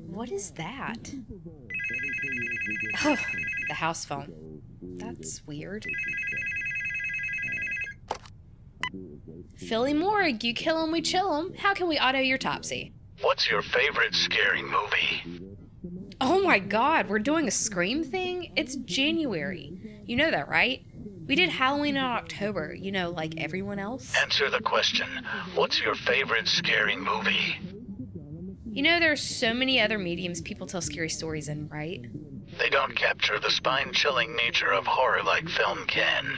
What is that? Oh, the house phone. That's weird. Philly Morgue, you kill 'em, we chill 'em. How can we auto your Topsy? What's your favorite scary movie? Oh my god, we're doing a Scream thing? It's January. You know that, right? We did Halloween in October, you know, like everyone else. Answer the question. What's your favorite scary movie? You know, there are so many other mediums people tell scary stories in, right? They don't capture the spine-chilling nature of horror like film can.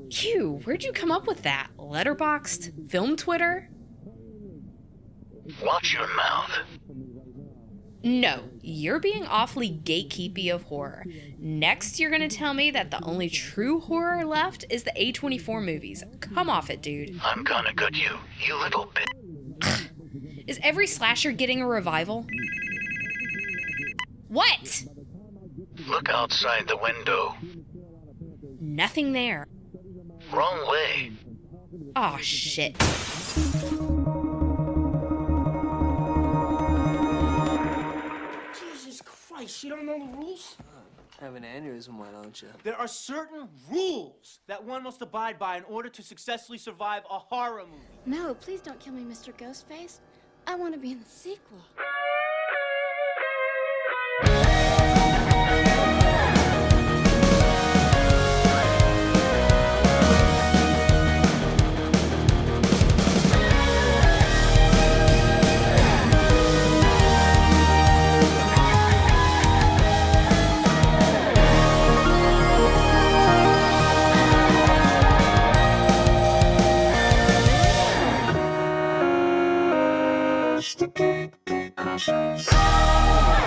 Ew, where'd you come up with that? Letterboxd? Film Twitter? Watch your mouth. No, you're being awfully gatekeepy of horror. Next, you're gonna tell me that the only true horror left is the A24 movies. Come off it, dude. I'm gonna gut you, you little bit. Is every slasher getting a revival? What? Look outside the window. Nothing there. Wrong way. Aw, shit. Jesus Christ, you don't know the rules? Have an aneurysm, why don't you? There are certain rules that one must abide by in order to successfully survive a horror movie. No, please don't kill me, Mr. Ghostface. I want to be in the sequel.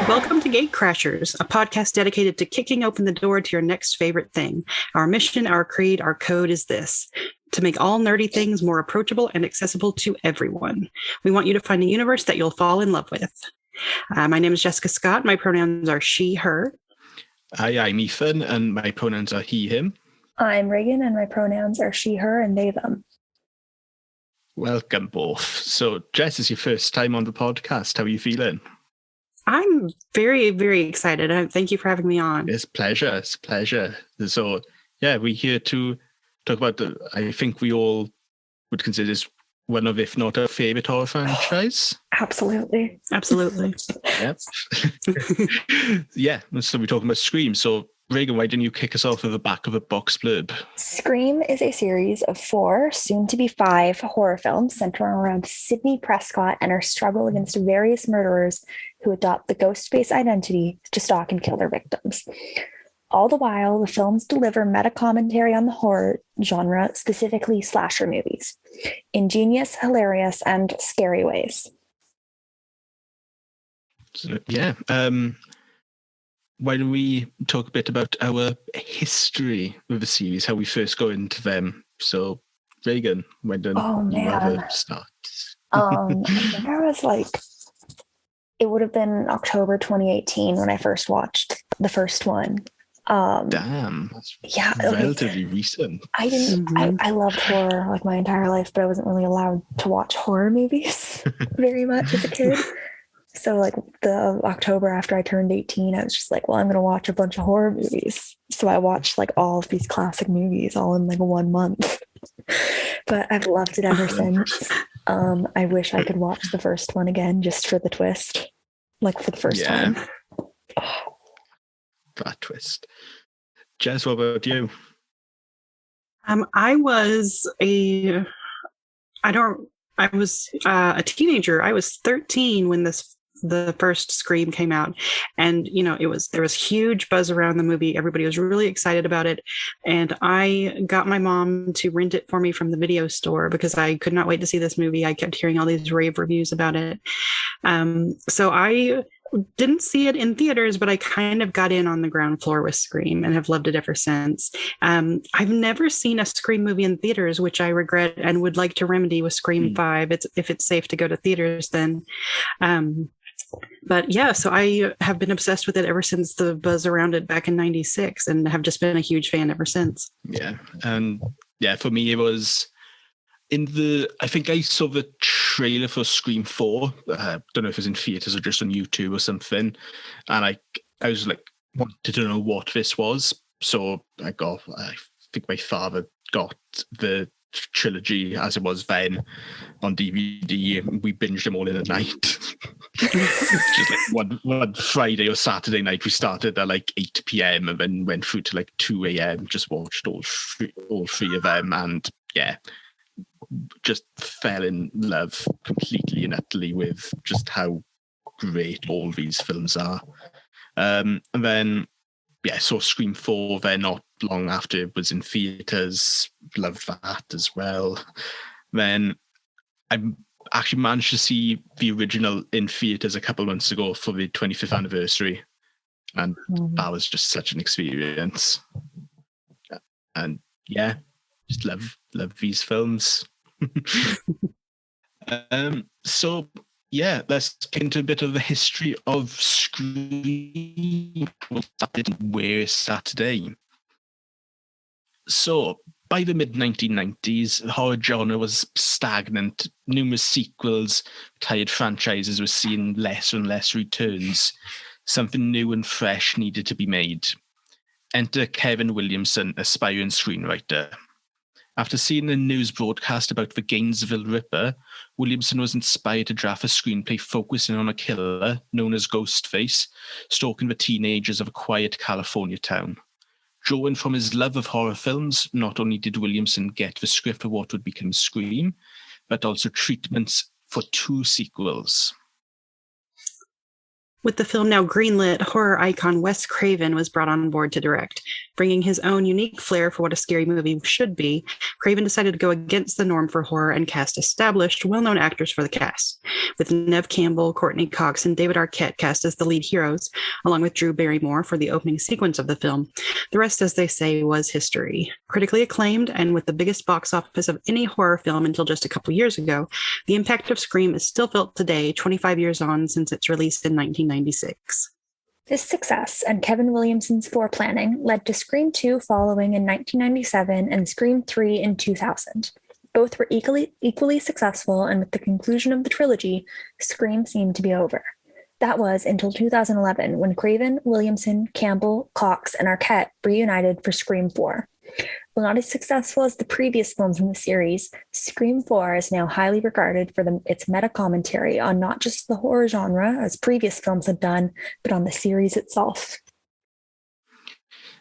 Welcome to Gate Crashers, a podcast dedicated to kicking open the door to your next favorite thing. Our mission, our creed, our code is this: to make all nerdy things more approachable and accessible to everyone. We want you to find a universe that you'll fall in love with. My name is Jessica Scott. My pronouns are she, her. Hi, I'm Ethan, and my pronouns are he, him. I'm Reagan, and my pronouns are she, her, and they, them. Welcome both. So, Jess, it's your first time on the podcast. How are you feeling? I'm very, very excited. Thank you for having me on. It's a pleasure. It's a pleasure. So, yeah, we're here to talk about I think we all would consider this one of, if not our favorite horror franchise. Absolutely. Absolutely. Yep. Yeah, so we're talking about Scream. So, Reagan, why didn't you kick us off with the back of a box blurb? Scream is a series of 4, soon to be 5, horror films centering around Sidney Prescott and her struggle against various murderers who adopt the Ghostface identity to stalk and kill their victims. All the while, the films deliver meta-commentary on the horror genre, specifically slasher movies, ingenious, hilarious, and scary ways. So, yeah. Why don't we talk a bit about our history with the series, how we first got into them? So, Reagan, why don't you have a start? I think I was it would have been October 2018 when I first watched the first one. Damn, that's relatively recent. I didn't. I loved horror my entire life, but I wasn't really allowed to watch horror movies very much as a kid. So the October after I turned 18, I was just well, I'm going to watch a bunch of horror movies. So I watched all of these classic movies all in 1 month. But I've loved it ever since. I wish I could watch the first one again just for the twist, for the first time. That twist. Jess, what about you? I was a teenager. I was 13 when the first Scream came out, and there was huge buzz around the movie. Everybody was really excited about it, and I got my mom to rent it for me from the video store because I could not wait to see this movie. I kept hearing all these rave reviews about it. So I didn't see it in theaters, but I kind of got in on the ground floor with Scream and have loved it ever since. I've never seen a Scream movie in theaters, which I regret and would like to remedy with Scream 5. If it's safe to go to theaters, then. But yeah, so I have been obsessed with it ever since the buzz around it back in '96, and have just been a huge fan ever since. Yeah, and for me it was I think I saw the trailer for Scream 4. Don't know if it was in theaters or just on YouTube or something. And I was like, wanted to know what this was. So I think my father got the trilogy as it was then on DVD. We binged them all in a night. Just like one Friday or Saturday night, we started at like 8 p.m. and then went through to like 2 a.m. Just watched all three of them, and yeah, just fell in love completely and utterly with just how great all these films are. And then saw Scream 4 then not long after it was in theatres. Loved that as well. Then I actually managed to see the original in theatres a couple of months ago for the 25th anniversary. And that was just such an experience. And yeah, just love these films. So yeah, let's get into a bit of the history of Scream. We'll start it where it's at today. So, by the mid-1990s, the horror genre was stagnant. Numerous sequels, tired franchises were seeing less and less returns. Something new and fresh needed to be made. Enter Kevin Williamson, aspiring screenwriter. After seeing a news broadcast about the Gainesville Ripper, Williamson was inspired to draft a screenplay focusing on a killer known as Ghostface, stalking the teenagers of a quiet California town. Drawing from his love of horror films, not only did Williamson get the script for what would become Scream, but also treatments for 2 sequels. With the film now greenlit, horror icon Wes Craven was brought on board to direct. Bringing his own unique flair for what a scary movie should be, Craven decided to go against the norm for horror and cast established, well-known actors for the cast. With Neve Campbell, Courtney Cox, and David Arquette cast as the lead heroes, along with Drew Barrymore for the opening sequence of the film, the rest, as they say, was history. Critically acclaimed, and with the biggest box office of any horror film until just a couple years ago, the impact of Scream is still felt today, 25 years on since its release in 1996. This success and Kevin Williamson's foreplanning led to Scream 2 following in 1997 and Scream 3 in 2000. Both were equally successful, and with the conclusion of the trilogy, Scream seemed to be over. That was until 2011, when Craven, Williamson, Campbell, Cox, and Arquette reunited for Scream 4. While not as successful as the previous films in the series, Scream 4 is now highly regarded for its meta-commentary on not just the horror genre, as previous films had done, but on the series itself.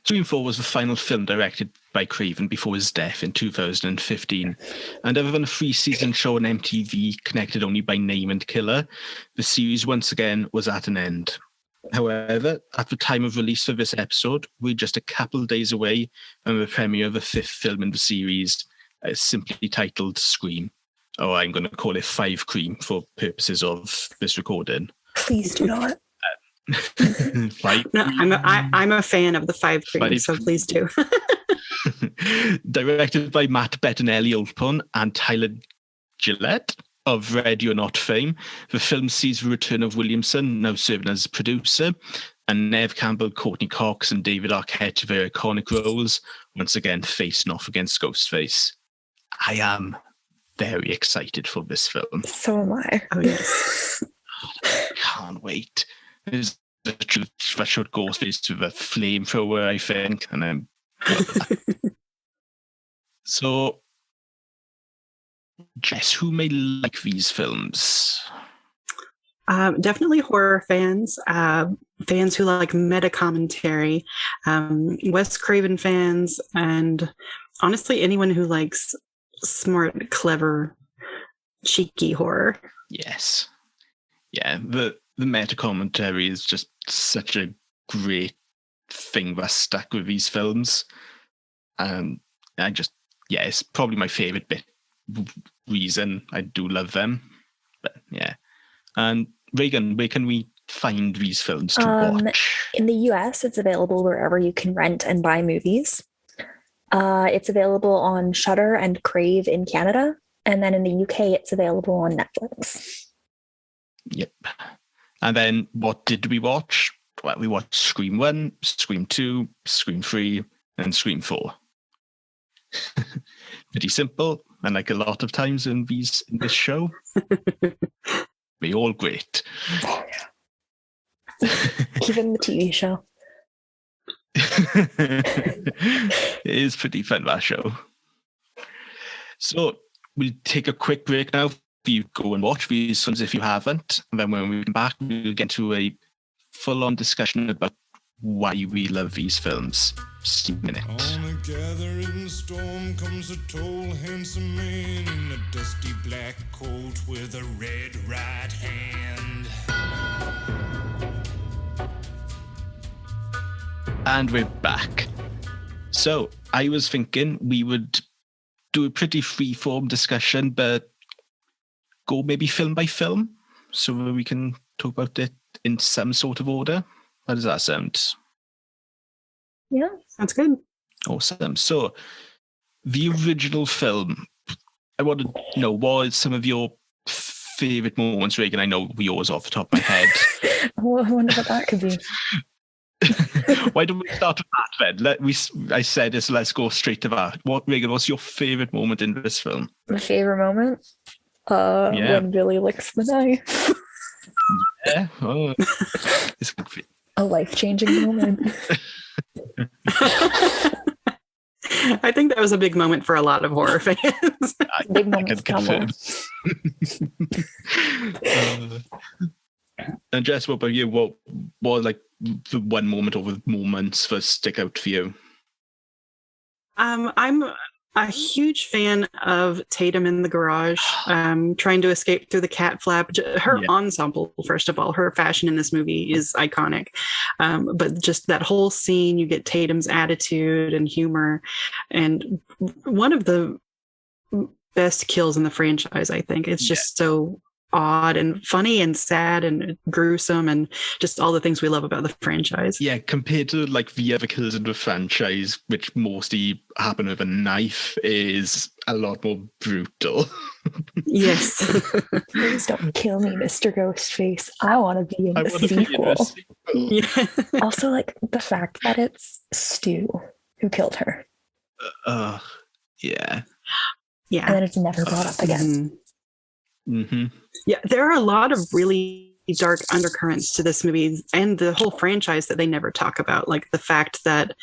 Scream 4 was the final film directed by Craven before his death in 2015, and other than a 3-season show on MTV connected only by name and killer, the series once again was at an end. However, at the time of release for this episode, we're just a couple days away from the premiere of the 5th film in the series, simply titled Scream. Or I'm going to call it 5 Cream for purposes of this recording. Please do not. No, I'm a fan of the 5 Cream, so please do. Directed by Matt Bettinelli-Olpin and Tyler Gillette of Ready or Not fame, the film sees the return of Williamson, now serving as producer, and Neve Campbell, Courtney Cox, and David Arquette to their iconic roles, once again facing off against Ghostface. I am very excited for this film. So am I. Oh, yes. I can't wait. There's a special Ghostface with a flamethrower, I think, and then so Jess, who may like these films? Definitely horror fans, fans who like meta commentary, Wes Craven fans, and honestly, anyone who likes smart, clever, cheeky horror. Yes. Yeah, the meta commentary is just such a great thing that's stuck with these films. It's probably my favorite reason I do love them. But yeah. And Reagan, where can we find these films to watch? In the US, it's available wherever you can rent and buy movies. It's available on Shudder and Crave in Canada. And then in the UK, it's available on Netflix. Yep. And then what did we watch? Well, we watched Scream 1, Scream 2, Scream 3, and Scream 4. Pretty simple. And like a lot of times in this show, they're all great. Even the TV show. It is pretty fun, that show. So we'll take a quick break now for you to go and watch these films if you haven't. And then when we come back, we'll get to a full-on discussion about why we love these films. See you in a minute. On a gathering storm comes a tall, handsome man in a dusty black coat with a red right hand. And we're back. So I was thinking we would do a pretty free-form discussion, but go maybe film by film, so we can talk about it in some sort of order. How does that sound? Yeah. Sounds good. Awesome. So, the original film, I want to know, what are some of your favourite moments, Reagan? I know yours off the top of my head. Well, I wonder what that could be. Why don't we start with that then? I said this, let's go straight to that. Reagan, what's your favourite moment in this film? My favorite moment? When Billy licks the knife. Yeah? Oh, it's good for you. A life-changing moment. I think that was a big moment for a lot of horror fans. Big moment. And Jess, what about you? What like the one moment or the moments that stick out for you? I'm a huge fan of Tatum in the garage, trying to escape through the cat flap. Her ensemble, first of all, her fashion in this movie is iconic. But just that whole scene, you get Tatum's attitude and humor. And one of the best kills in the franchise, I think. It's just so odd and funny and sad and gruesome and just all the things we love about the franchise. Yeah, compared to like the other kills in the franchise, which mostly happen with a knife, is a lot more brutal. Yes. Please don't kill me, Mr. Ghostface. I want to be in the sequel. Yeah. Also, like the fact that it's Stu who killed her. Yeah. Yeah. And then it's never brought up again. Mm-hmm. Yeah, there are a lot of really dark undercurrents to this movie and the whole franchise that they never talk about. Like the fact that,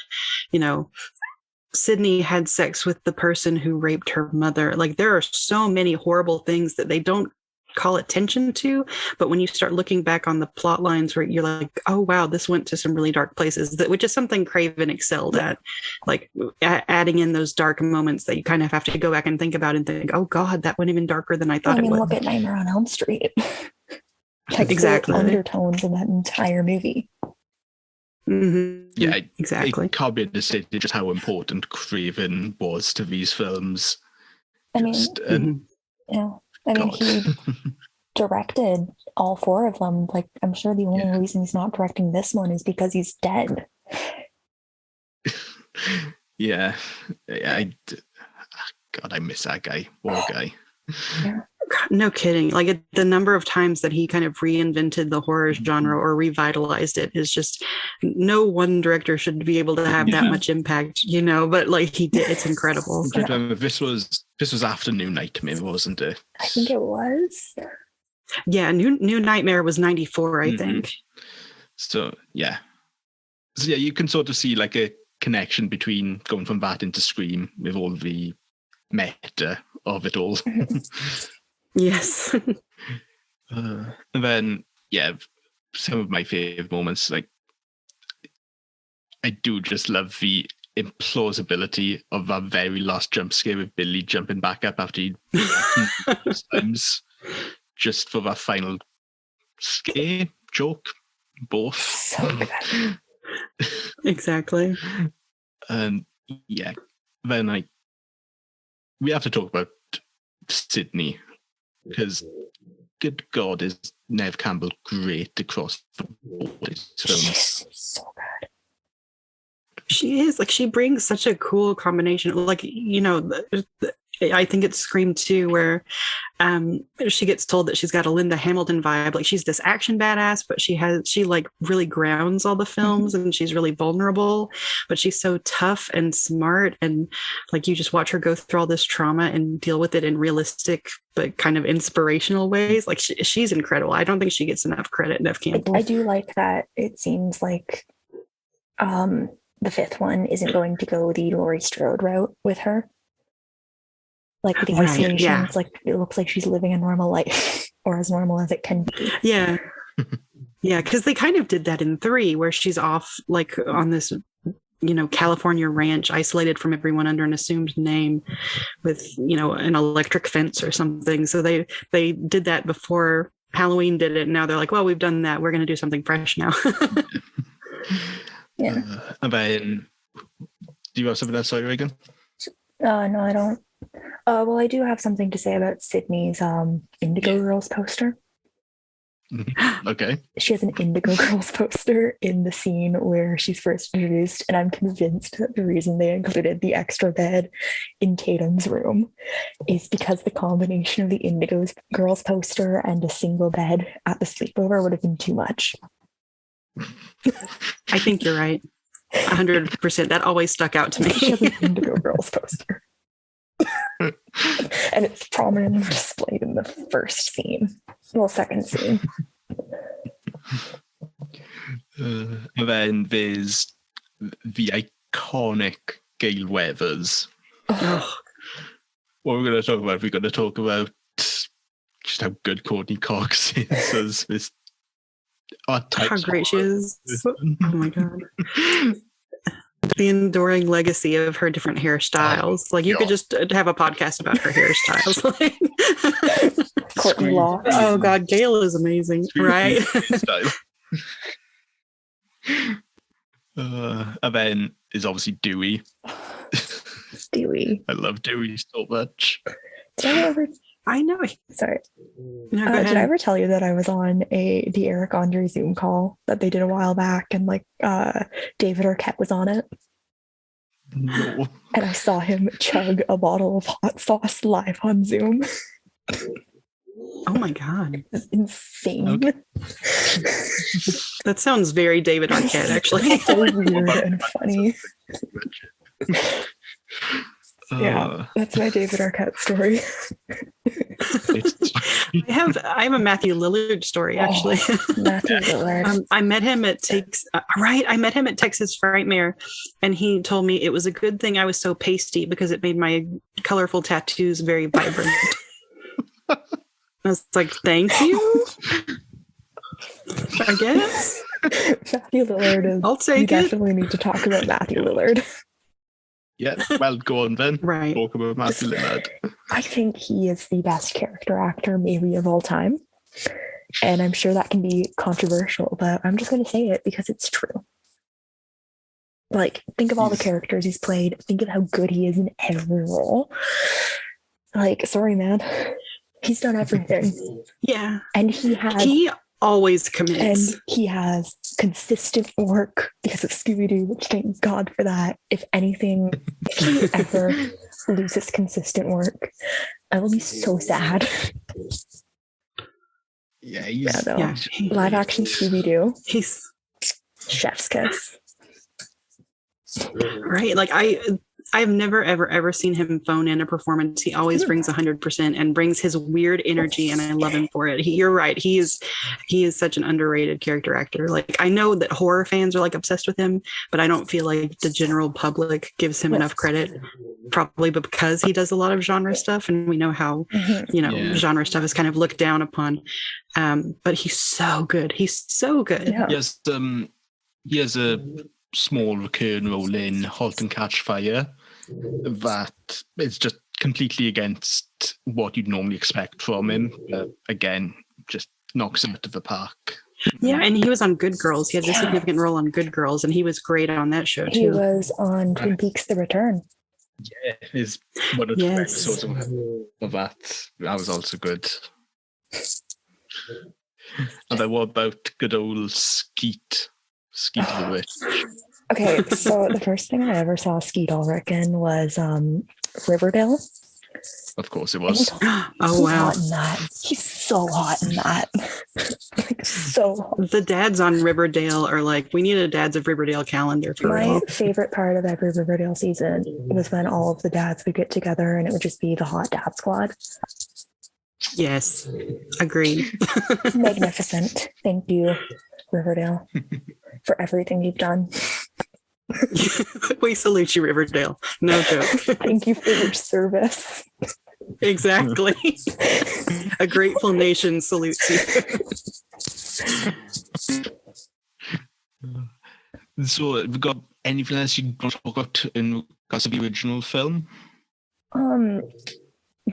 Sydney had sex with the person who raped her mother. Like there are so many horrible things that they don't call attention to. But when you start looking back on the plot lines where you're like, oh, wow, this went to some really dark places, which is something Craven excelled at, like adding in those dark moments that you kind of have to go back and think about and think, oh, God, that went even darker than I thought it would. Look at Nightmare on Elm Street. Like exactly. The undertones in that entire movie. Mm-hmm. Yeah, exactly. It can't be understated just how important Craven was to these films. I mean, he directed all four of them. Like, I'm sure the only reason he's not directing this one is because he's dead. Yeah. God, I miss that guy. What a guy. Yeah. No kidding. Like the number of times that he kind of reinvented the horror genre or revitalized it is just, no one director should be able to have that much impact, but like he did. It's incredible. This was after New Nightmare, wasn't it? I think it was. Yeah, New Nightmare was 94, I think. So yeah, you can sort of see like a connection between going from that into Scream with all the meta of it all. Yes. And then, some of my favorite moments, like, I do just love the implausibility of that very last jump scare with Billy jumping back up after he times, just for that final scare, joke, both. So good. Exactly. And then we have to talk about Sydney, because good God, is Neve Campbell great across the board. She's so good. She is like, she brings such a cool combination. Like, I think it's Scream 2 where she gets told that she's got a Linda Hamilton vibe. Like, she's this action badass, but she like really grounds all the films, and she's really vulnerable, but she's so tough and smart. And like, you just watch her go through all this trauma and deal with it in realistic but kind of inspirational ways. Like, she's incredible. I don't think she gets enough credit, Nev Campbell. I do like that it seems like the fifth one isn't going to go the Laurie Strode route with her. Like, the isolation, yeah. it's like, it looks like she's living a normal life, or as normal as it can be. Yeah. Yeah, because they kind of did that in 3, where she's off like on this, California ranch, isolated from everyone under an assumed name with, an electric fence or something. So they did that before Halloween did it. And now they're like, well, we've done that. We're going to do something fresh now. Yeah. And then, do you have something else, Reagan? No, I don't. Well, I do have something to say about Sydney's Indigo Girls poster. Okay. She has an Indigo Girls poster in the scene where she's first introduced, and I'm convinced that the reason they included the extra bed in Tatum's room is because the combination of the Indigo Girls poster and a single bed at the sleepover would have been too much. I think you're right. 100%. That always stuck out to me. She has an Indigo Girls poster. And it's prominently displayed in the first scene. Well, second scene. And then there's the iconic Gail Weathers. Oh. What we're going to talk about, we're going to talk about just how good Courtney Cox is as this odd type. How great she is. Oh my God. The enduring legacy of her different hairstyles. Like, you could just have a podcast about her hairstyles. Courtney Locks. Oh God, Gail is amazing, right? And then is obviously Dewey. Dewey. I love Dewey so much. Did I ever? I know. Sorry. No, did I ever tell you that I was on the Eric Andre Zoom call that they did a while back, and like David Arquette was on it? No. And I saw him chug a bottle of hot sauce live on Zoom. Oh my God. It's insane. Okay. That sounds very David Arquette, actually. It's so weird and funny. Yeah, that's my David Arquette story. I have a Matthew Lillard story, actually. Matthew Lillard. I met him at I met him at Texas Frightmare, and he told me it was a good thing I was so pasty because it made my colorful tattoos very vibrant. I was like, thank you, I guess. Matthew Lillard is. I'll take we definitely need to talk about Matthew Lillard. Yeah, well, go on then. Right. Talk about Matthew Lillard. I think he is the best character actor maybe of all time. And I'm sure that can be controversial, but I'm just going to say it because it's true. Like, think of all the characters he's played. Think of how good he is in every role. Like, sorry, man. He's done everything. Yeah. And he always commits. And he has consistent work because of Scooby-Doo, which thank God for that. If anything, if he ever loses consistent work, I will be so sad. Yeah, live action Scooby-Doo. He's chef's kiss. Right. Like, I've never, ever seen him phone in a performance. He always brings 100% and brings his weird energy, and I love him for it. You're right. He is such an underrated character actor. Like, I know that horror fans are like obsessed with him, but I don't feel like the general public gives him enough credit, probably because he does a lot of genre stuff, and we know how, genre stuff is kind of looked down upon. But he's so good. He's so good. Yeah. He has a small recurring role in *Halt and Catch Fire* that is just completely against what you'd normally expect from him. Again, just knocks him out of the park. Yeah, and he was on Good Girls. He had a significant role on Good Girls, and he was great on that show too. He was on Twin Peaks: The Return. Yeah, is one of the episodes of that. That was also good. And then what about good old Skeet the Witch? Okay, so the first thing I ever saw Skeet Ulrich in was Riverdale. Of course it And was. Oh, wow. hot in that. He's so hot in that. Like, so hot. The dads on Riverdale are like, we need a Dads of Riverdale calendar for My real. favorite part of every Riverdale season was when all of the dads would get together and it would just be the hot dad squad. Yes, agreed. Magnificent. Thank you, Riverdale, for everything you've done. We salute you, Riverdale. No joke. Thank you for your service. Exactly. A grateful nation salutes you. So, have you got anything else you want to talk about in regards to the original film?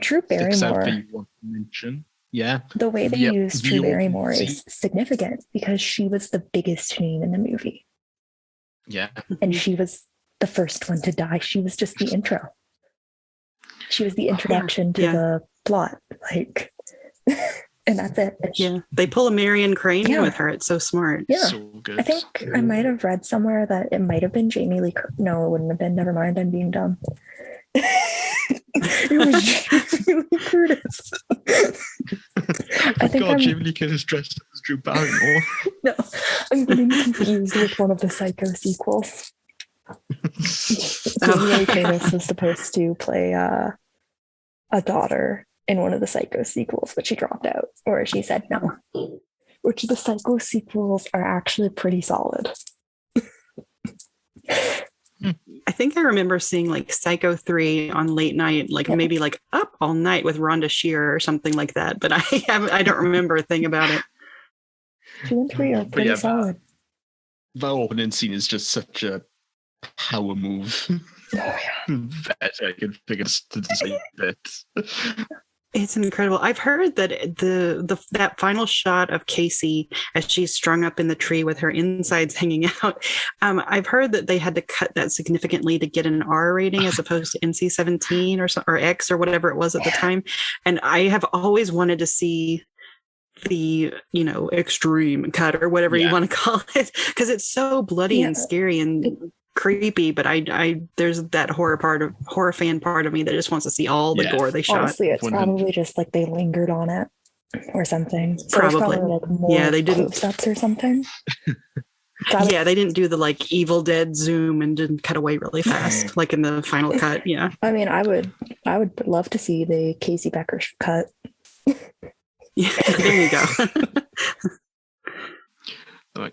Drew Sticks out Barrymore. that you want to mention? Yeah. The way they Yep. use Drew Barrymore is significant because she was the biggest name in the movie. Yeah. And she was the first one to die. She was just the intro. She was the introduction to the plot. Like, and that's it. Yeah. They pull a Marion Crane Yeah. with her. It's so smart. Yeah. So good. I think I might have read somewhere that it might have been Jamie Lee. No, it wouldn't have been. Never mind. I'm being dumb. It was Jamie Lee Curtis. I think I'm... Jamie Lee Curtis dressed as Drew Barrymore. No, I'm getting confused with one of the Psycho sequels. Jamie Lee Curtis was supposed to play a daughter in one of the Psycho sequels, but she dropped out, or she said no. Which the Psycho sequels are actually pretty solid. I think I remember seeing like Psycho 3 on late night, like maybe like Up All Night with Rhonda Shear or something like that. But I don't remember a thing about it. 2 and 3 are pretty solid. The opening scene is just such a power move. Oh yeah. That I can figure to say it. It's incredible. I've heard that that final shot of Casey as she's strung up in the tree with her insides hanging out. I've heard that they had to cut that significantly to get an R rating as opposed to NC-17 or X or whatever it was at the time. And I have always wanted to see the extreme cut or whatever you want to call it, because it's so bloody and scary and creepy. But I there's that horror fan part of me that just wants to see all the gore they shot. Honestly, it's probably just like they lingered on it or something. So probably like more they didn't close-ups or something. They didn't do the like Evil Dead zoom and didn't cut away really fast like in the final cut. Yeah, I mean, I would love to see the Casey Becker cut. Yeah, there you go.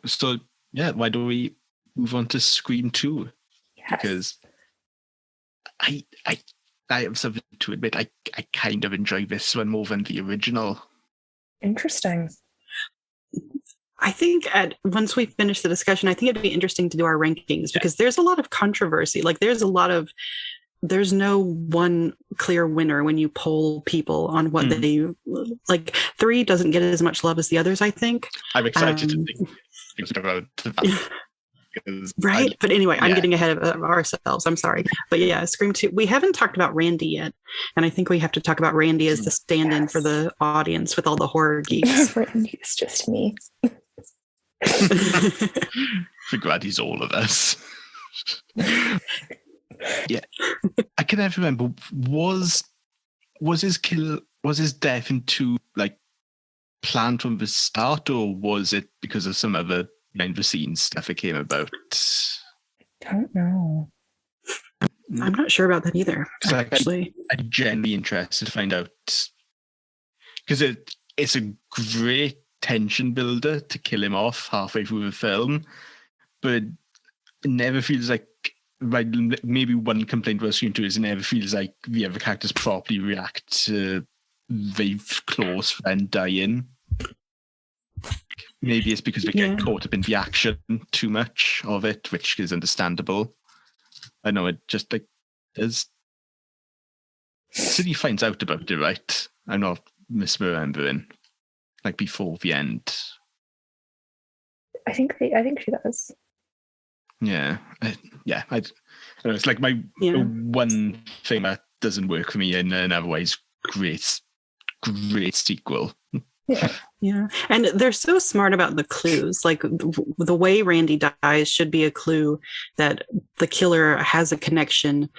So why don't we move on to Scream 2? Yes. Because I have something to admit. I kind of enjoy this one more than the original. Interesting. I think once we finish the discussion, I think it'd be interesting to do our rankings because there's a lot of controversy. Like there's no one clear winner when you poll people on what they like. 3 doesn't get as much love as the others, I think. I'm excited to think about that. Right. But anyway, I'm getting ahead of ourselves. I'm sorry. But yeah, Scream 2. We haven't talked about Randy yet. And I think we have to talk about Randy as the stand-in for the audience with all the horror geeks. Randy is just me. We're glad he's all of us. Yeah. I can never remember. Was his death in 2 like planned from the start, or was it because of some other behind the scenes stuff it came about? Don't know. I'm not sure about that either. Actually, I'm genuinely interested to find out, because it's a great tension builder to kill him off halfway through the film, but it never feels like. Right, maybe one complaint with Scream 2 is it never feels like the other characters properly react to the close friend dying. Maybe it's because they get caught up in the action too much of it, which is understandable. I know it just like there's. Cindy finds out about it, right? I'm not misremembering. Like before the end. I think she does. Yeah, I don't know, it's like my one thing that doesn't work for me in an otherwise great sequel. Yeah, Yeah. And they're so smart about the clues. Like the way Randy dies should be a clue that the killer has a connection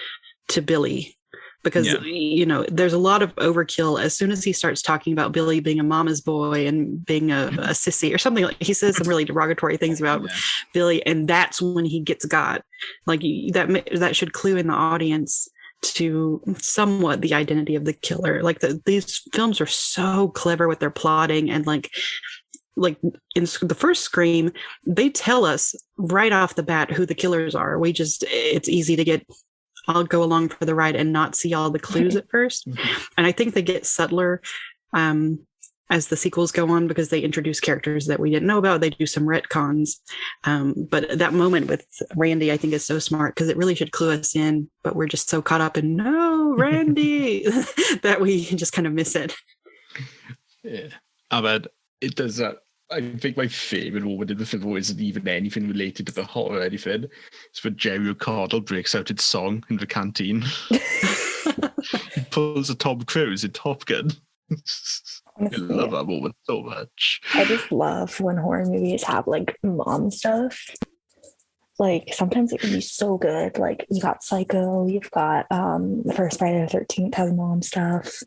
to Billy. Because, you know, there's a lot of overkill as soon as he starts talking about Billy being a mama's boy and being a sissy or something. Like he says some really derogatory things about Billy. And that's when he gets got. Like that should clue in the audience to somewhat the identity of the killer. Like these films are so clever with their plotting, and like in the first Scream, they tell us right off the bat who the killers are. It's easy to I'll go along for the ride and not see all the clues at first. And I think they get subtler as the sequels go on, because they introduce characters that we didn't know about. They do some retcons. But that moment with Randy, I think, is so smart, because it really should clue us in, but we're just so caught up in, no, Randy, that we just kind of miss it. Yeah. But it does that. I think my favourite moment in the film isn't even anything related to the horror or anything. It's when Jerry O'Connell breaks out its song in the canteen. He pulls a Tom Cruise in Top Gun. Honestly, I love that moment so much. I just love when horror movies have like mom stuff. Like sometimes it can be so good. Like you got Psycho, you've got the first Friday the 13th has mom stuff.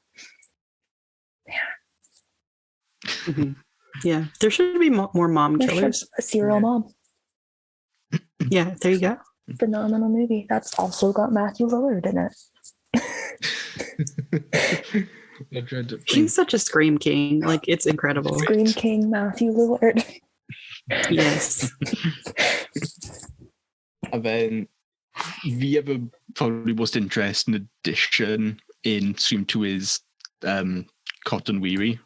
Yeah. Mm-hmm. Yeah, there should be more mom killers. A serial mom. Yeah, there you go. Phenomenal movie. That's also got Matthew Lillard in it. He's such a Scream king. Like, it's incredible. Scream king Matthew Lillard. Yes. And then the other probably most interesting addition in Scream 2 is Cotton Weary.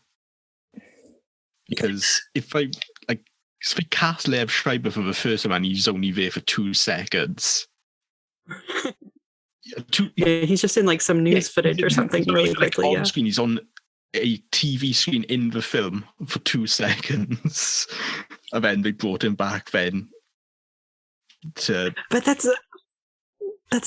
Because if I cast Liev Schreiber for the first time and he's only there for 2 seconds. Yeah, he's just in like some news footage or something really quickly. On screen, he's on a TV screen in the film for 2 seconds. And then they brought him back then to... But that's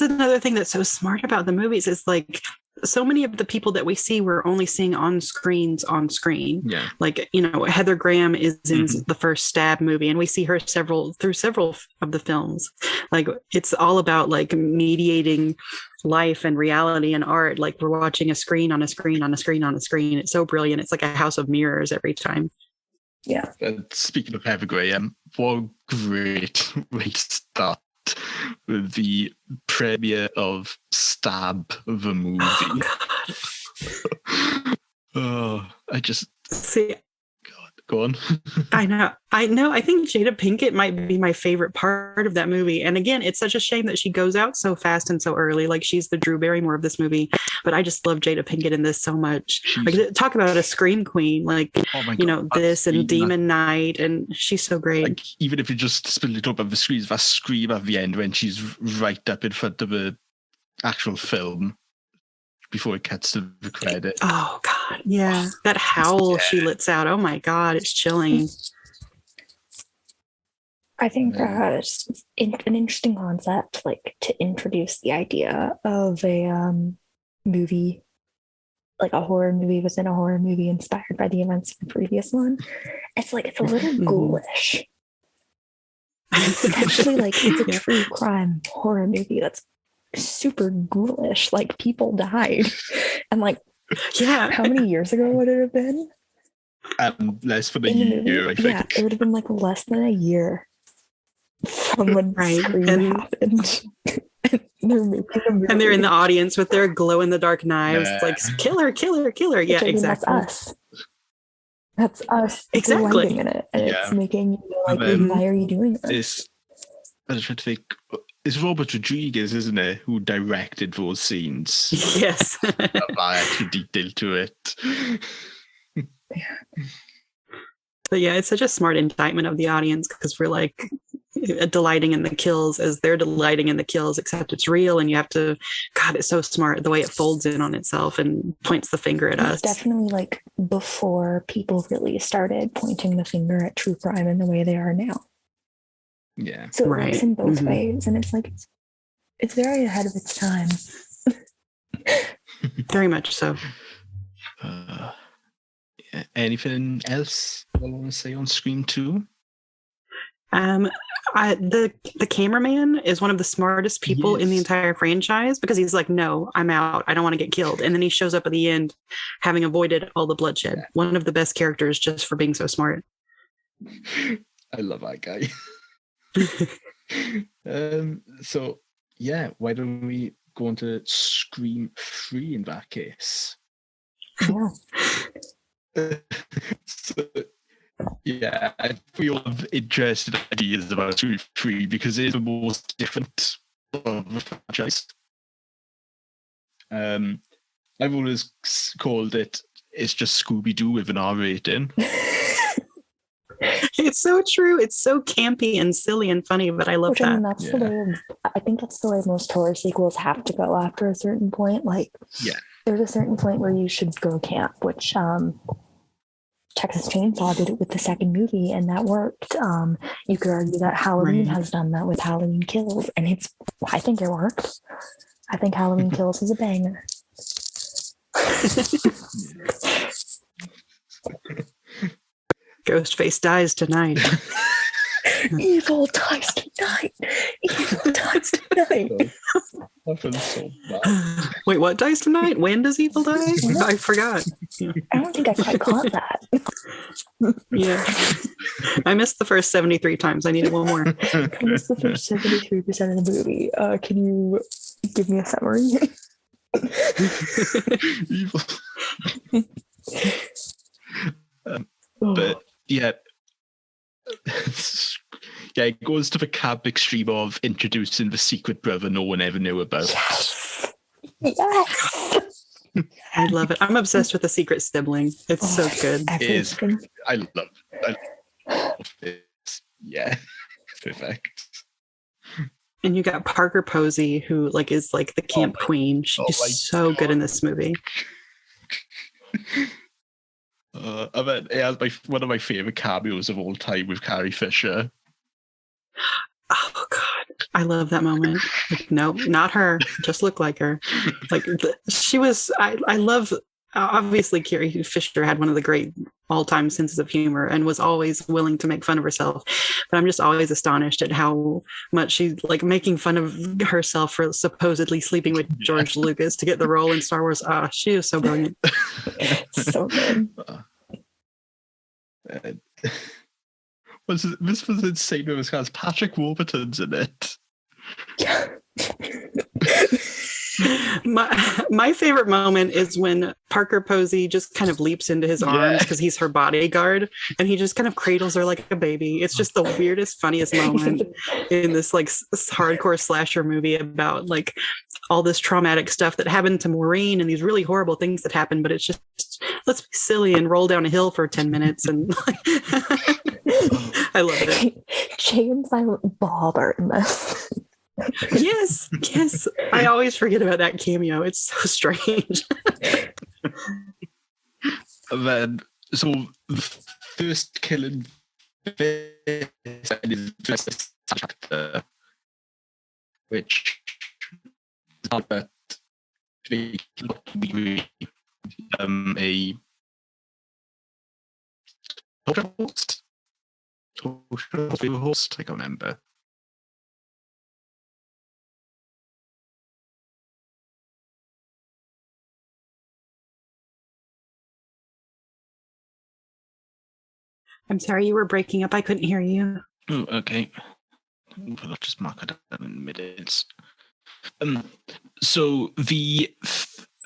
another thing that's so smart about the movies, is like, so many of the people that we see we're only seeing on screen. Yeah. Like, you know, Heather Graham is in the first Stab movie, and we see her through several of the films. Like, it's all about like mediating life and reality and art. Like, we're watching a screen on a screen on a screen on a screen. It's so brilliant. It's like a house of mirrors every time. Yeah. Speaking of Heather Graham, what a great way to start with the premiere of Stab, the movie. I just see. Go on. I know. I think Jada Pinkett might be my favorite part of that movie. And again, it's such a shame that she goes out so fast and so early. Like, she's the Drew Barrymore of this movie. But I just love Jada Pinkett in this so much. Like, talk about a scream queen. Like, you know, this and Demon Knight, and she's so great. Like, even if you just spend a little bit of the screams, that scream at the end when she's right up in front of the actual film before it cuts to the credit. Oh God, yeah, that howl she lets out. Oh my God, it's chilling. I think it's an interesting concept, like, to introduce the idea of a movie, like a horror movie within a horror movie inspired by the events of the previous one. It's like, it's a little ghoulish. It's actually like, it's a true crime horror movie that's super ghoulish. Like, people died, and like, yeah, how many years ago would it have been? Less than a year, I think. Yeah, it would have been like less than a year from when Scream happened. And they're in the audience with their glow-in-the-dark knives. It's like, killer, killer, killer. Yeah, exactly. That's us. Exactly. In it, and it's making you like, why are you doing this? I was trying to think. It's Robert Rodriguez, isn't it, who directed those scenes? Yes. I actually detail to it. But yeah, it's such a smart indictment of the audience, because we're like delighting in the kills as they're delighting in the kills, except it's real, and you have to, God, it's so smart the way it folds in on itself and points the finger at us. It's definitely like before people really started pointing the finger at true crime in the way they are now. Yeah. So it works in both ways, and it's like, it's very ahead of its time. Very much so. anything else I want to say on Scream 2? The cameraman is one of the smartest people in the entire franchise, because he's like, no, I'm out. I don't want to get killed. And then he shows up at the end having avoided all the bloodshed. Yeah. One of the best characters just for being so smart. I love that guy. So, yeah, why don't we go on to Scream 3 in that case? Yeah. So, yeah, we all have interesting ideas about Scream 3 because it is the most different of the franchise. I've always called it's just Scooby-Doo with an R rating. It's so true. It's so campy and silly and funny, but I love that. I mean, that's the way I think that's the way most horror sequels have to go after a certain point. Like, there's a certain point where you should go camp, which Texas Chainsaw did it with the second movie, and that worked. You could argue that Halloween has done that with Halloween Kills, and I think it worked. I think Halloween Kills is a banger. Ghostface dies tonight. Evil dies tonight. Evil dies tonight. I feel so bad. Wait, what dies tonight? When does evil die? I forgot. I don't think I quite caught that. Yeah. I missed the first 73 times. I needed one more. I missed the first 73% of the movie. Can you give me a summary? Evil. But yeah, it goes to the cab extreme of introducing the secret brother no one ever knew about. Yes. I love it. I'm obsessed with the secret sibling. It's so good. It is. I love it. Yeah, perfect. And you got Parker Posey, who is the camp queen. She's so good in this movie. I mean, it has one of my favorite cameos of all time with Carrie Fisher. Oh God, I love that moment. No, not her. Just look like her. She was. I love. Obviously, Carrie Fisher had one of the great all-time senses of humor and was always willing to make fun of herself. But I'm just always astonished at how much she's making fun of herself for supposedly sleeping with George Lucas to get the role in Star Wars. She is so brilliant. So good. This was insane. It has Patrick Warburton's in it. Yeah. My favorite moment is when Parker Posey just kind of leaps into his arms because he's her bodyguard, and he just kind of cradles her like a baby. It's just the weirdest, funniest moment in this hardcore slasher movie about all this traumatic stuff that happened to Maureen and these really horrible things that happened. But it's just, let's be silly and roll down a hill for 10 minutes. And I love it. Jay and Silent Bob are in this. Yes. I always forget about that cameo. It's so strange. And then, so the first killing chapter, which is not that a host, I can't remember. I'm sorry, you were breaking up. I couldn't hear you. Oh, okay. I'll just mark it down in minutes. So the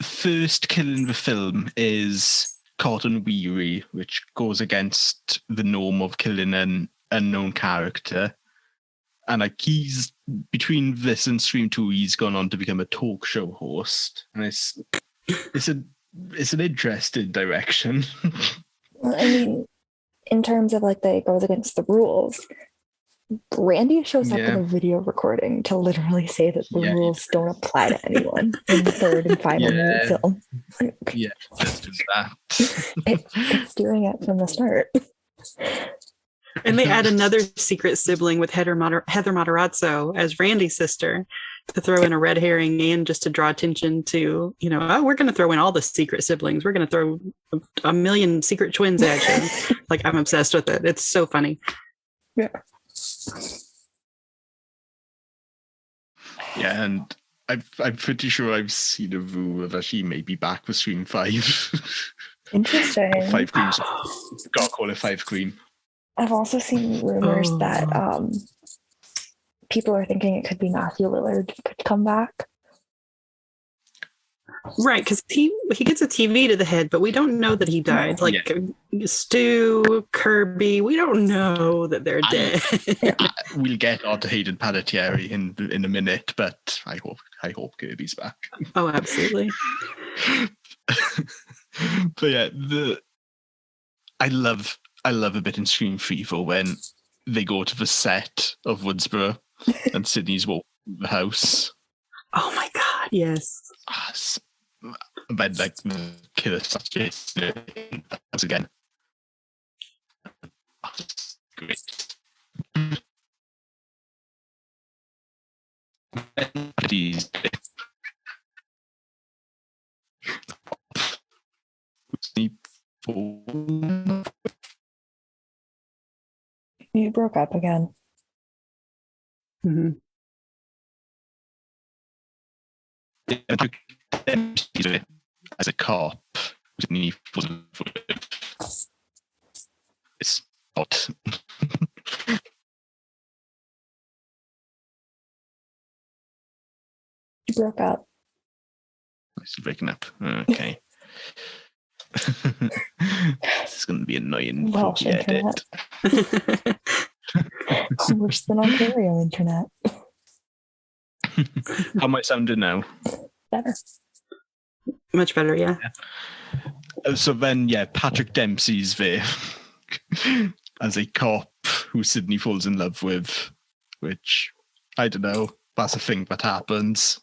first kill in the film is Cotton Weary, which goes against the norm of killing an unknown character. And he's, between this and Scream 2, he's gone on to become a talk show host. And it's an interesting direction. Well, I mean, in terms of that it goes against the rules, Randy shows up in a video recording to literally say that the rules don't apply to anyone in the third and final film. Yeah, let's do that. It's doing it from the start. And they add another secret sibling with Heather Matarazzo as Randy's sister to throw in a red herring and just to draw attention to, oh, we're going to throw in all the secret siblings. We're going to throw a million secret twins at you. Like, I'm obsessed with it. It's so funny. Yeah. Yeah, and I'm pretty sure I've seen a rumor that she may be back for Scream 5. Interesting. Or 5 Creams. Gotta call it 5 Cream. I've also seen rumors that people are thinking it could be Matthew Lillard could come back. Right, because he gets a TV to the head, but we don't know that he died. Like Stu, Kirby, we don't know that they're dead. We'll get onto Hayden Panettiere in a minute, but I hope Kirby's back. Oh, absolutely. But yeah, I love a bit in Scream 3 for when they go to the set of Woodsboro and Sydney's walking the house. Oh my god, yes. But like the killer starts chasing once again. Great. You broke up again. Mm-hmm. As a cop, it's not. You broke up. It's breaking up. Okay. This is going to be annoying for the edit. Worse than Ontario internet. How am I sounding now? Better. Much better, yeah. So then, Patrick Dempsey's there as a cop who Sydney falls in love with, which, I don't know, that's a thing that happens.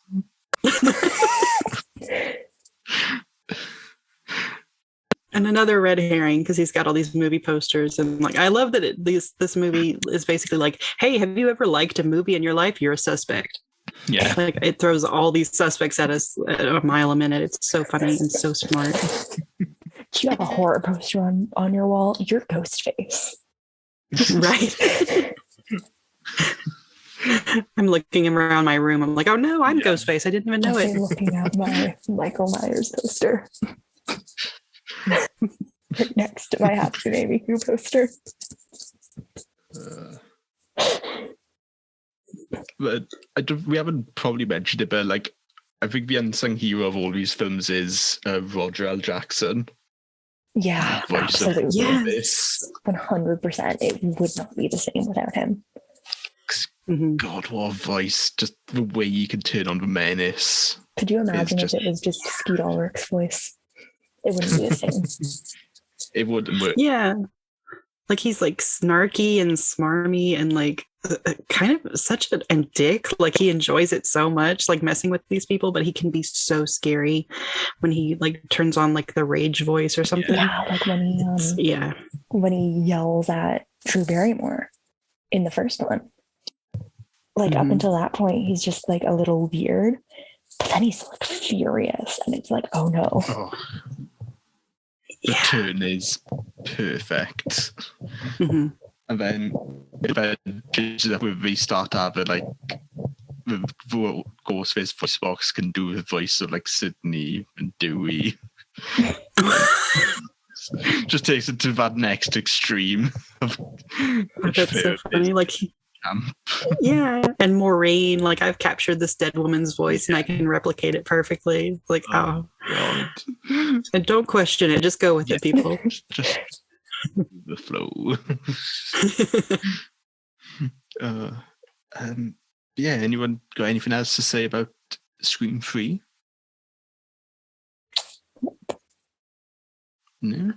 And another red herring, because he's got all these movie posters, and like I love that this movie is basically like, hey, have you ever liked a movie in your life? You're a suspect. Yeah, like it throws all these suspects at us at a mile a minute. It's so funny and so smart. You have a horror poster on your wall. You're Ghostface, right? I'm looking around my room. I'm like, oh no, I'm Ghostface. I didn't even know it. Looking at my Michael Myers poster. Right next to my Happy Baby Who poster. But we haven't probably mentioned it, but like, I think the unsung hero of all these films is Roger L. Jackson. Yeah, absolutely. Yes. 100%. It would not be the same without him. God, what a voice. Just the way you can turn on the menace. Could you imagine if it was just Skeet Ulrich's voice? It wouldn't be the same. It wouldn't work. Yeah. Like he's like snarky and smarmy and like kind of such a dick. Like he enjoys it so much, like messing with these people, but he can be so scary when he like turns on like the rage voice or something. Yeah, like when he yells at Drew Barrymore in the first one. Like up until that point, he's just like a little weird, but then he's like furious, and it's like, oh no. Oh. The turn is perfect. And then it changes up with the start of it, like the Ghostface voice box can do the voice of like Sydney and Dewey. Just takes it to that next extreme. That's so funny. Like yeah, and Maureen, like I've captured this dead woman's voice and I can replicate it perfectly. Like, oh. God. And don't question it, just go with it, people. Just the flow. Anyone got anything else to say about Scream 3? No?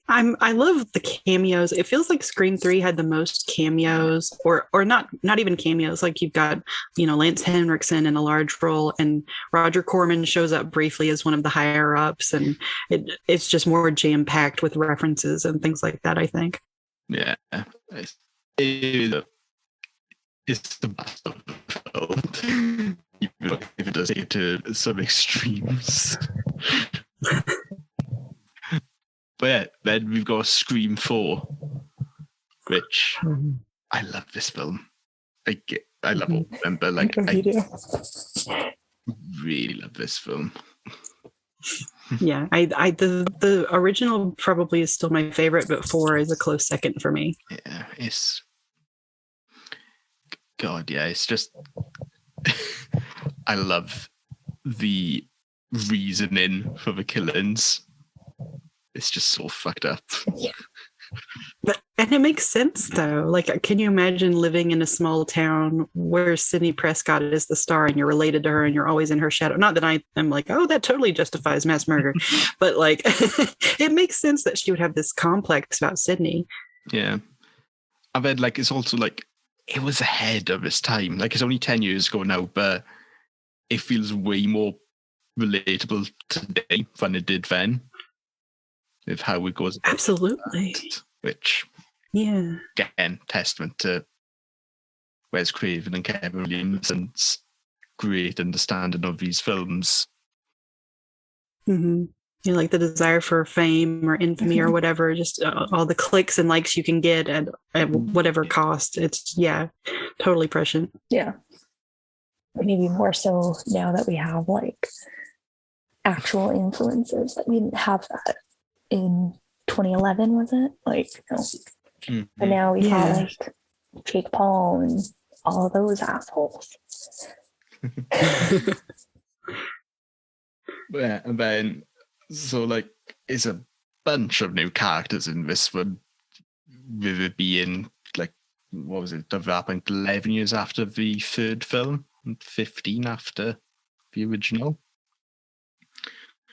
I love the cameos. It feels like Scream 3 had the most cameos, or not even cameos. Like you've got, Lance Henriksen in a large role, and Roger Corman shows up briefly as one of the higher ups, and it's just more jam packed with references and things like that, I think. Yeah, it's the best of the film, even if it does get to some extremes. But yeah, then we've got Scream 4, which I love this film. I love all of them, but like I really love this film. Yeah, the original probably is still my favorite, but 4 is a close second for me. Yeah, it's God, yeah, it's just I love the reasoning for the killings. It's just so fucked up. Yeah. And it makes sense though. Like, can you imagine living in a small town where Sidney Prescott is the star and you're related to her and you're always in her shadow? Not that I am like, oh, that totally justifies mass murder, but like, it makes sense that she would have this complex about Sidney. Yeah. I bet like it's also like it was ahead of its time. Like it's only 10 years ago now, but it feels way more relatable today than it did then. With how it goes. Absolutely. Which, yeah, again, testament to Wes Craven and Kevin Williamson's great understanding of these films. Mm-hmm. You know, like the desire for fame or infamy or whatever, just all the clicks and likes you can get at whatever cost. It's, yeah, totally prescient. Yeah. Maybe more so now that we have like actual influencers that we didn't have that in 2011, was it? Like, no. Mm-hmm. But now we've got like Jake Paul and all of those assholes. Yeah, and then so like it's a bunch of new characters in this one, with it being like, what was it, development 11 years after the third film and 15 after the original.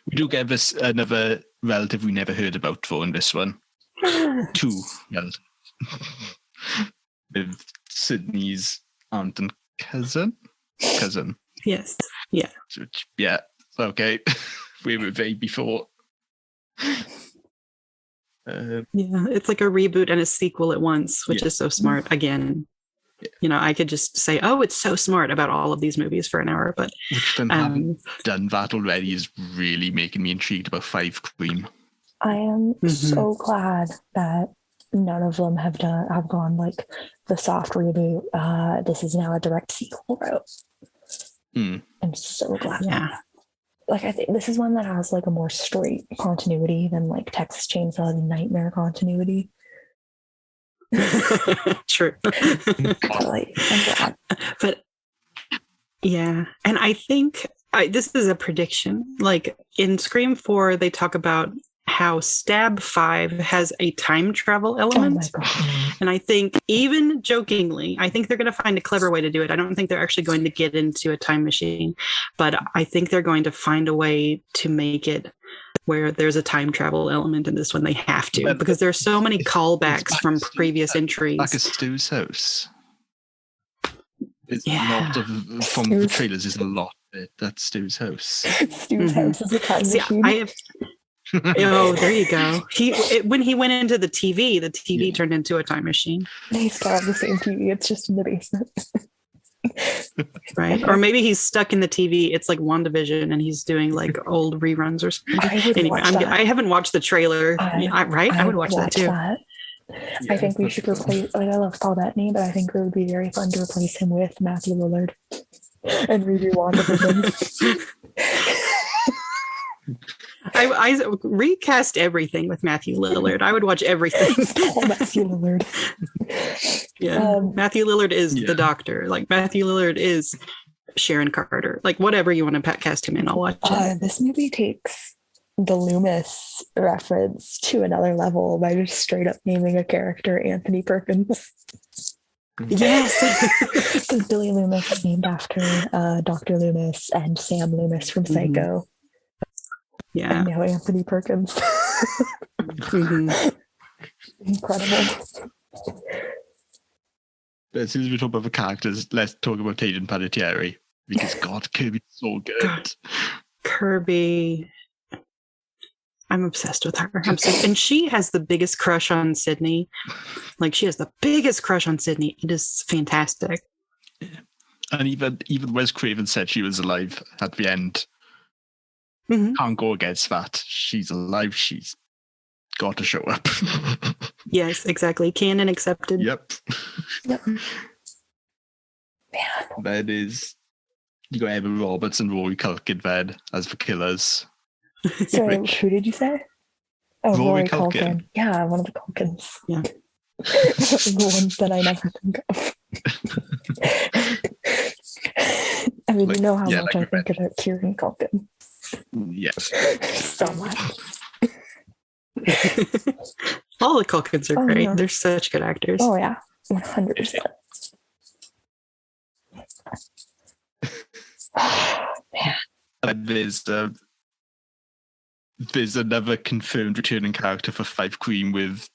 We do get this another relative we never heard about though in this one. 2 relatives. With Sydney's aunt and cousin. Yes. Yeah. Which, yeah. Okay. We were vague before. Yeah, it's like a reboot and a sequel at once, which is so smart. Again, you know, I could just say, oh, it's so smart about all of these movies for an hour, but having done that already is really making me intrigued about 5 Cream. I am so glad that none of them have gone like the soft reboot. This is now a direct sequel route. I'm so glad. Yeah. Like, I think this is one that has like a more straight continuity than like Texas Chainsaw Nightmare continuity. True. But yeah, and I think this is a prediction. Like in Scream 4, they talk about how Stab 5 has a time travel element. Oh my God. And I think, even jokingly, I think they're going to find a clever way to do it. I don't think they're actually going to get into a time machine, but I think they're going to find a way to make it where there's a time travel element in this one. They have to, because there's so many callbacks from previous entries. Back at Stu's house. It's a lot of, from the trailers, is a lot of it. That's Stu's house. Stu's house is a time machine. Oh, there you go. When he went into the TV turned into a time machine. He's got the same TV. It's just in the basement. Right. Or maybe he's stuck in the TV. It's like WandaVision and he's doing like old reruns or something. Anyway, I haven't watched the trailer. I would watch that too. Yeah, I think we should replace, like, I love Paul Bettany, but I think it would be very fun to replace him with Matthew Lillard and redo WandaVision. I recast everything with Matthew Lillard. I would watch everything. Matthew Lillard. Yeah. Matthew Lillard is the Doctor. Like, Matthew Lillard is Sharon Carter. Like, whatever you want to cast him in, I'll watch it. This movie takes the Loomis reference to another level by just straight up naming a character Anthony Perkins. Yes. Because Billy Loomis is named after Dr. Loomis and Sam Loomis from Psycho. Yeah. And now Anthony Perkins. Incredible. But as soon as we talk about the characters, let's talk about Hayden Panettiere, because God, Kirby's so good. God. Kirby. I'm obsessed with her. And she has the biggest crush on Sydney. Like, she has the biggest crush on Sydney. It is fantastic. And even Wes Craven said she was alive at the end. Mhm. Can't go against that. She's alive. She's got to show up. Yes, exactly. Canon accepted. Yep. Yep. Man. That is, you got Emma Roberts and Rory Culkin then as the killers. Sorry, Which- who did you say? Oh, Rory Rory Culkin. Culkin. Yeah, one of the Culkins. Yeah. The ones that I never think of. I mean, Like- you know how yeah, much like I think about Kieran Culkin. Yes. So much. All the Culkins are Oh, great. yeah. They're such good actors. Oh, yeah. 100%. Man. And there's another confirmed returning character for Five Cream with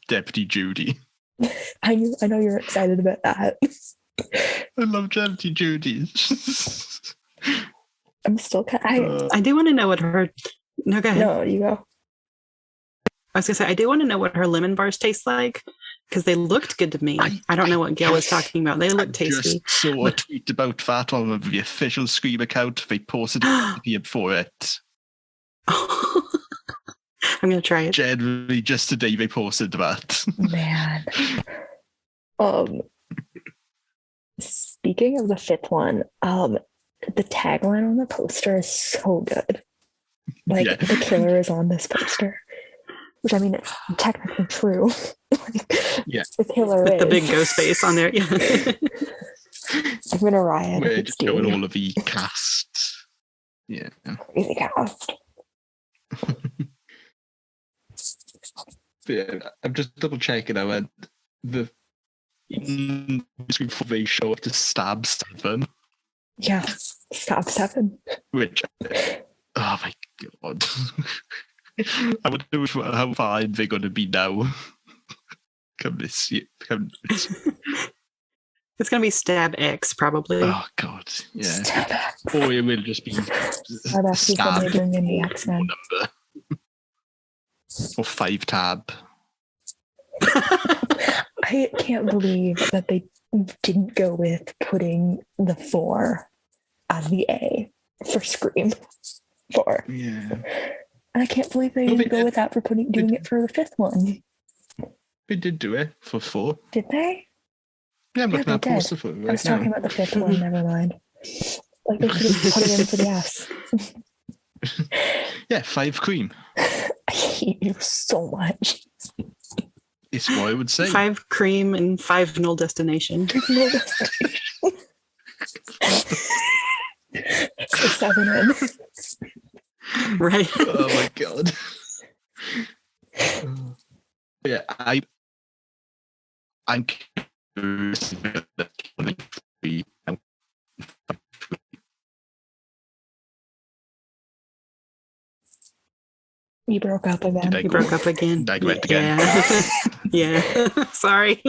Deputy Judy. I know you're excited about that. I love Deputy Judy. I'm still I do want to know what her. No, go ahead. No, you go. I was gonna say I do want to know what her lemon bars taste like because they looked good to me. I don't know what Gail was talking about. They look tasty. Just saw a tweet about that on the official Scream account. They posted a recipe for it. I'm gonna try it. Generally, just today they posted that. Man. Speaking of the fifth one, the tagline on the poster is so good. Like, Yeah. the killer is on this poster. Which, I mean, it's technically true. Yeah. The killer With is. the big ghost face on there. Yeah. I'm gonna riot if We're it's just showing doing all of the cast. Yeah. crazy cast. Yeah, I'm just double checking now, and the before they show up to stab Stephen, Yeah. Stab 7. which, oh my god, I wonder how far they're going to be now. Come this year, It's gonna be Stab X probably. oh god, yeah, Stab X. or it will just be Stab X is when they bring in the X-Men. number or 5 tab. I can't believe that they didn't go with putting the 4 as the A for Scream 4. Yeah, And I can't believe they No, didn't they go did. with that for doing it for the 5th one. we did do it for 4. Did they? Yeah, I'm Yeah, looking at they did. poster for it I right was talking now. about the 5th one, never mind. Like, they should have put it in for the S. Yeah, 5 cream. I hate you so much. It's what I would say. 5 cream and 5 null destination. No, that's- So 7 in. Right. Oh my god. Yeah, I'm curious about the You broke up again. Did I You broke up again. I went again. Yeah. Yeah. Sorry.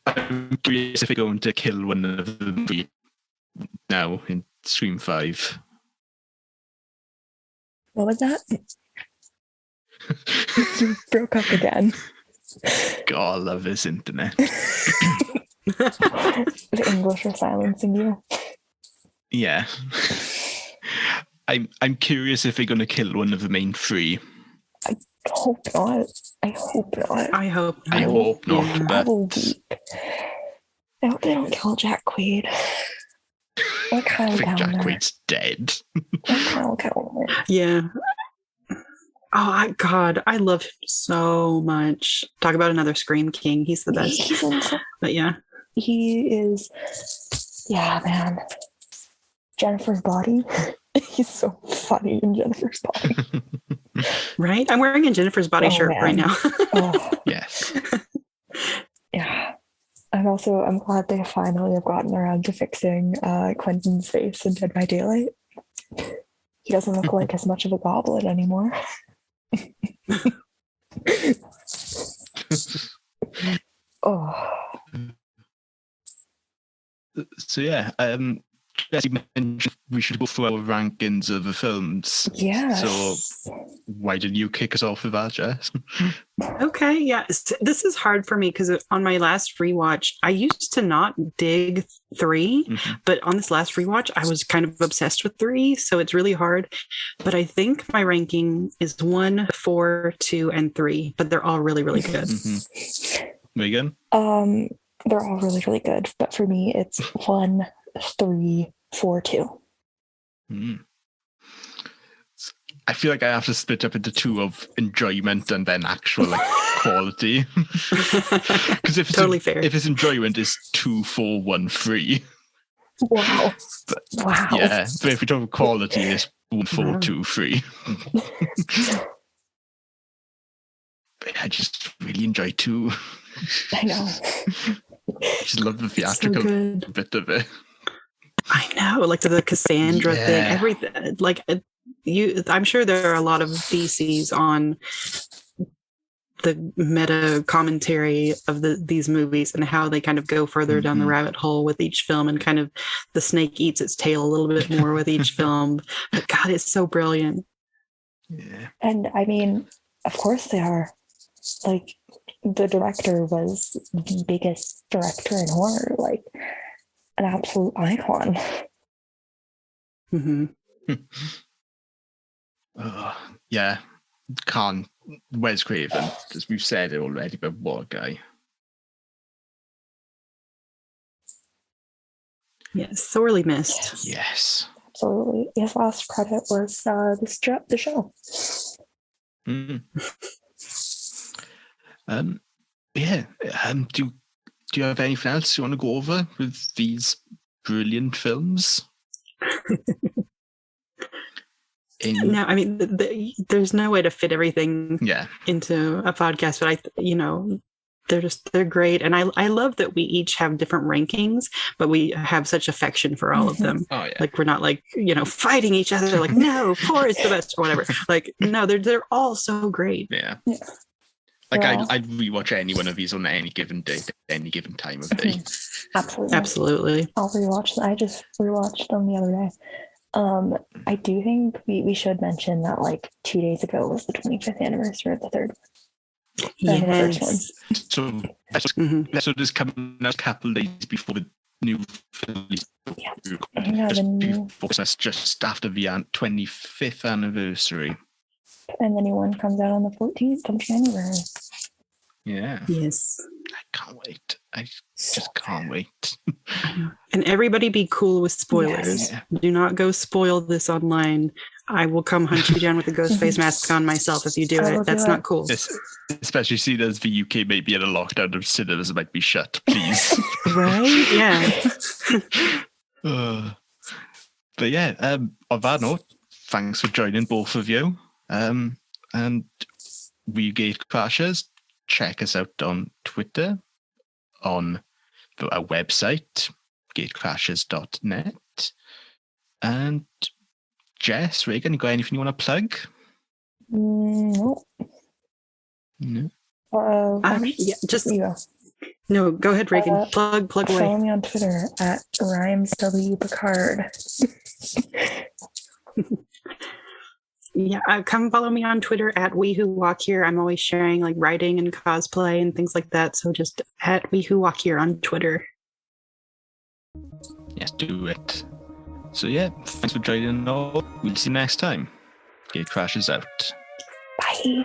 I'm curious if they're going to kill one of the 3 now in Scream 5. What was that? You broke up again. God, I love this internet. The English are silencing you. Yeah. I'm curious if they're going to kill one of the main 3. Hope not. I hope not. I hope. I hope not, Yeah. but Probably. I hope they don't kill Jack Quaid. Or I Kyle think Jack Downer. Quaid's dead. Or Kyle Downer. Yeah. God, I love him so much. Talk about another Scream King. He's the best. He's insane. But yeah. He is. Yeah, man. Jennifer's Body. He's so funny in Jennifer's Body. Right? I'm wearing a Jennifer's Body Oh, shirt man. right now. Oh, Yes. yeah. And also, I'm glad they finally have gotten around to fixing Quentin's face in Dead by Daylight. He doesn't look like as much of a goblin anymore. Oh, So yeah, Jess, you mentioned we should go through our rankings of the films. Yeah. So why didn't you kick us off with that, Jess? Okay, yeah. This is hard for me because on my last rewatch, I used to not dig 3, but on this last rewatch, I was kind of obsessed with 3, so it's really hard. But I think my ranking is 1, 4, 2, and 3, but they're all really, really good. Megan? They're all really, really good, but for me, it's 1, 3, 4, 2. I feel like I have to split up into 2 of enjoyment and then actual like quality. Because if Totally fair. If it's enjoyment, it's 2, 4, 1, 3. Wow. Wow. Yeah, but if we talk about quality, it's 1, 4, 2, 3. But I just really enjoy 2. I know. I just love the theatrical bit of it. I know, like the Cassandra thing, everything. Like I'm sure there are a lot of theses on the meta commentary of these movies and how they kind of go further down the rabbit hole with each film, and kind of the snake eats its tail a little bit more with each film. But God, it's so brilliant. Yeah. And I mean, of course they are. Like, the director was the biggest director in horror, like an absolute icon. Yeah, can't. Wes Craven, as we've said it already, but what a guy. Yes, sorely missed. Yes. Absolutely. His last credit was the show. Do you have anything else you want to go over with these brilliant films? No, I mean, there's no way to fit everything into a podcast, but they're great. And I love that we each have different rankings, but we have such affection for all of them. Oh, yeah. Like, we're not like, fighting each other like, no, 4 is the best or whatever. Like, no, they're all so great. Yeah. Like, I'd rewatch any one of these on any given day, any given time of day. Absolutely. I'll rewatch them. I just rewatched them the other day. I do think we should mention that like 2 days ago was the 25th anniversary of the third one. Yes. So episode is coming out a couple of days before the new film. Yeah. Just after the 25th anniversary. And the new one comes out on the 14th of January. Yeah. Yes. I can't wait. I just can't wait. And everybody be cool with spoilers. Yes. Do not go spoil this online. I will come hunt you down with a Ghostface mask on myself if you do it. That's not cool. Especially seeing as the UK may be in a lockdown of cinemas might be shut, please. Right? Yeah. But yeah, on that note, thanks for joining both of you. And we Gate Crashers. Check us out on Twitter, on our website, gatecrashers.net. And Jess, Reagan, you got anything you want to plug? No. No, go ahead, Reagan. Plug away. Follow me on Twitter at RhymesWPicard. Yeah, come follow me on Twitter at We Who Walk Here. I'm always sharing like writing and cosplay and things like that. So just at We Who Walk Here on Twitter. Yes, do it. So yeah, thanks for joining all. We'll see you next time. Gate Crashers out. Bye.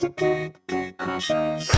The Gate Crashers.